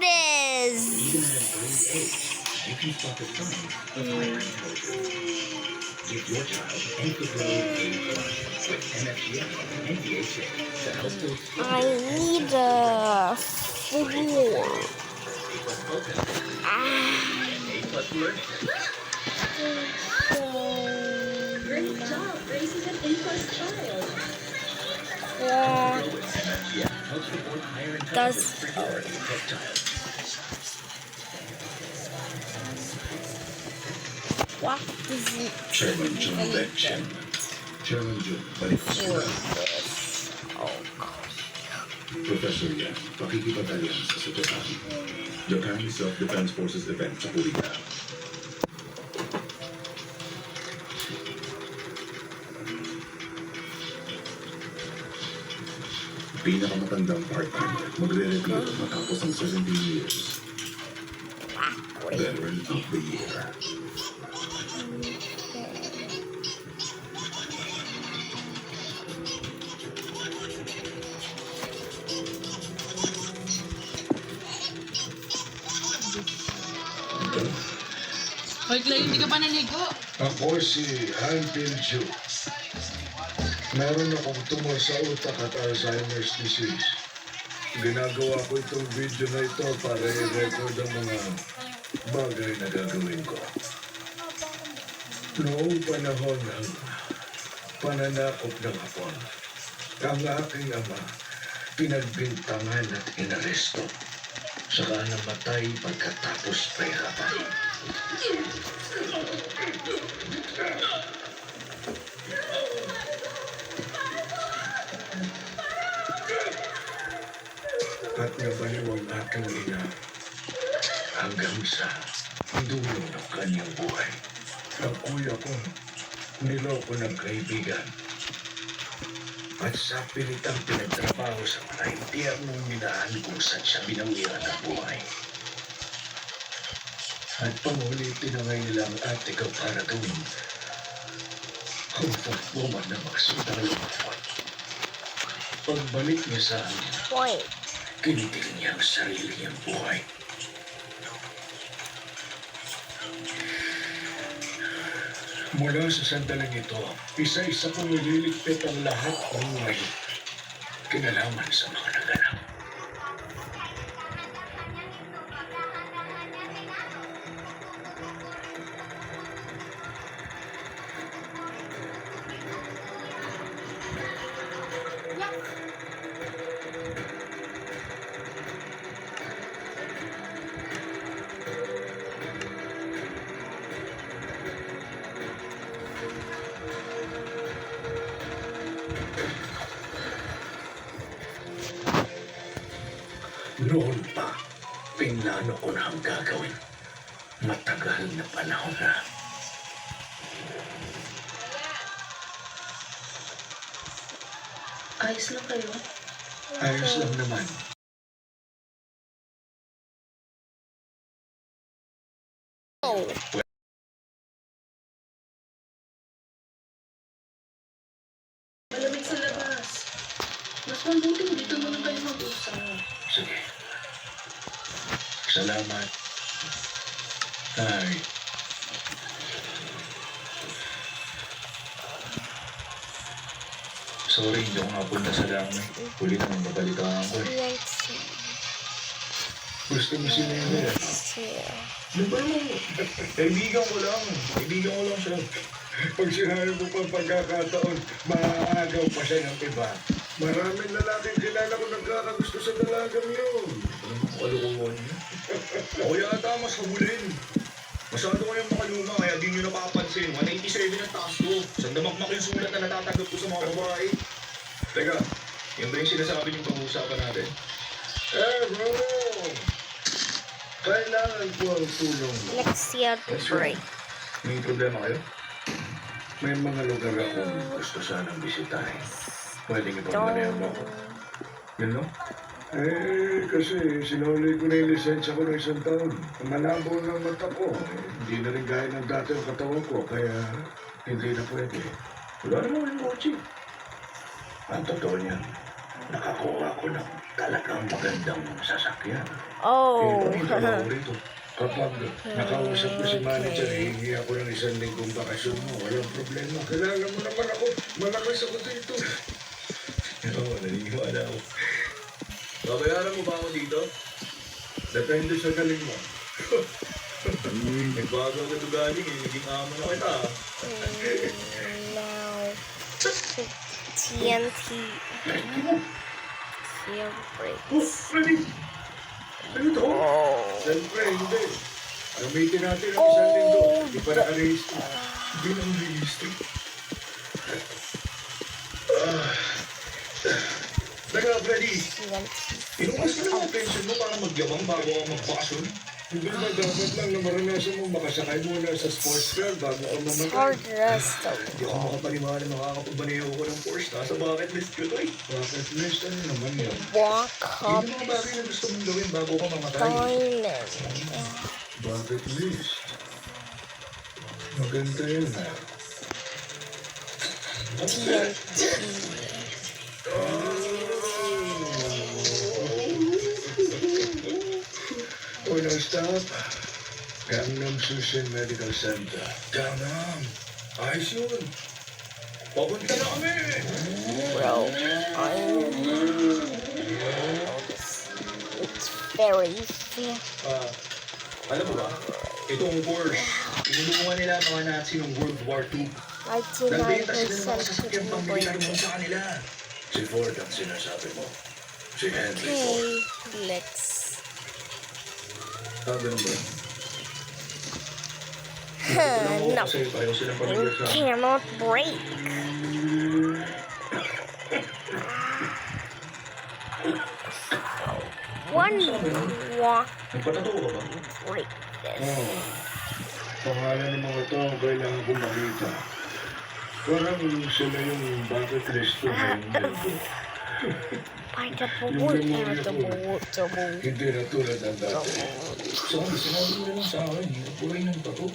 it is. Even at an early age, you can spot the signs of hyperintelligence. Give your child NCAA Plus with MFGM and DHA to help build I need a floor. A+ focus and A+ learning. Great job raising an A-plus child. Grow with MFGM helps support higher intelligence Does- for your A+ child. What is it? Chairman Jun Chen. Chairman Jun, balik ko For sila. this? Oh, Professor Yan, pakikipagalian sa sitwasyon. Japan Self-Defense Forces event sa Purita. Pinakamatandang part-timer, magre-recruit matapos ang 17 years. Veteran of the Year. Hoy, Clay, hindi ka pa naligo. Ako si Hanpil Ju. Meron akong tumor sa utak at Alzheimer's disease. Ginagawa ko itong video na ito para i-record ang mga bagay na gagawin ko. Noong panahon ng pananakop ng Hapon, ang aking ama pinagbintangan at inaresto. Saka namatay pagkatapos pahirapan. At nabaliw ang aking ina hanggang sa dulo ng kanyang buhay. Ang kuya ko, niloko ng kaibigan. At sa pilitang pinagtrabaho sa mga impyernong minahan kung saan siya binawiran ng buhay. At panghuli tinangay nila ang ate ko para gawin comfort woman ng mga sundalo. Pagbalik niya sa amin, point. kinitil niya ang sarili niyang buhay. Mula sa sandaling ito, isa-isa kong nililigpit ang lahat ng may kinalaman sa mga naganap. Noon pa, pinlano ko na ang gagawin. Matagal na panahon na. Ayos lang kayo. Ayos lang naman. Oh, Malamig sa labas. Mas mabuti dito muna kayo mag-usap. Sige. Salamat. Ay. Sorry, hindi ako napunta sa dami. Huli naman babalitaan ko eh. let's see. Gusto mo si Nene? Ano ba mo? Kaibigan ko lang. Kaibigan ko lang siya. Pag sinabi mo pa pagkakataon, maaagaw pa siya ng iba. Maraming lalaking kilala ko nagkakagusto sa dalagang yun. Ano ko niya? Ako yata mas habulin. Masyado kayong makaluma kaya di nyo napapansin. 187 ang taas ko. Sandamakmak yung sulat na natatanggap ko sa mga babae. Teka, yun ba yung sinasabi yung pag-uusapan natin? Bro! Kailangan ko ang tulong mo. Next year to break. May problema kayo? May mga lugar akong gusto sanang bisitahin. Pwedeng ipagmanayan mo ako. Yun no? Kasi sinuli ko na yung lisensya ko ng 1 taon. Malabo ng mata ko. Hindi na rin gaya ng dati ang katawan ko, kaya hindi na pwede. Wala naman yung kotse. Ang totoo niyan, nakakuha ko ng talagang magandang sasakyan. Oh. Ang trabaho rito. Kapag nakausap ko si manager, hihingi ako ng 1 linggong bakasyon mo. Walang problema. Kailangan mo naman ako. Malakas ako dito. Oo, naniniwala ako. Babayaran mo ba ako dito? Depende sa galing mo. Nagbago agad ugali, naging amo na kita. Now, TNT. Field break. Oh, Freddy! Ano to? Oh. Siyempre, hindi. Gamitin natin ang 1 linggo. Hindi pa naka-register. Hindi na register. Teka, Freddy. TNT. Inukas ka na ang pension mo para magyabang bago ka magbakasyon? Hindi ba dapat lang na maranasan mo makasakay muna sa sports car bago ka mamatay? Stardust. Hindi ako makapaniwala makakapagbaneho ko ng Porsche. Nasa bucket list ko to eh. Bucket list, ano naman yun? Walk Yun up yung mga bagay na gusto mong gawin bago ka mamatay. diamond. Bucket list. Maganda yun ha. TNT. Unang stop, Gangnam Susan Medical Center. Gangnam. Ayos yun. Papunta na kami. Bro, it's very fair. Alam mo ba? Itong Porsche, inulungan nila ang mga Nazi noong World War II. Nagbenta sila ng mga 99% sasakyan pang military mo sa kanila. Si Ford ang sinasabi mo. Si Henry Ford. Okay, let's. Ganun ba? No, Kasi pareho silang you pamilya sa... cannot break. One walk Nagpatato ka ba? break this. Oh, pangalan ng mga ito ang kailangan kong makita. Parang sila yung bucket list ko na yung Find a board and a board. hindi na tulad ng dati. Saka, sinabi mo na lang sa akin, hirap po rin ng tato.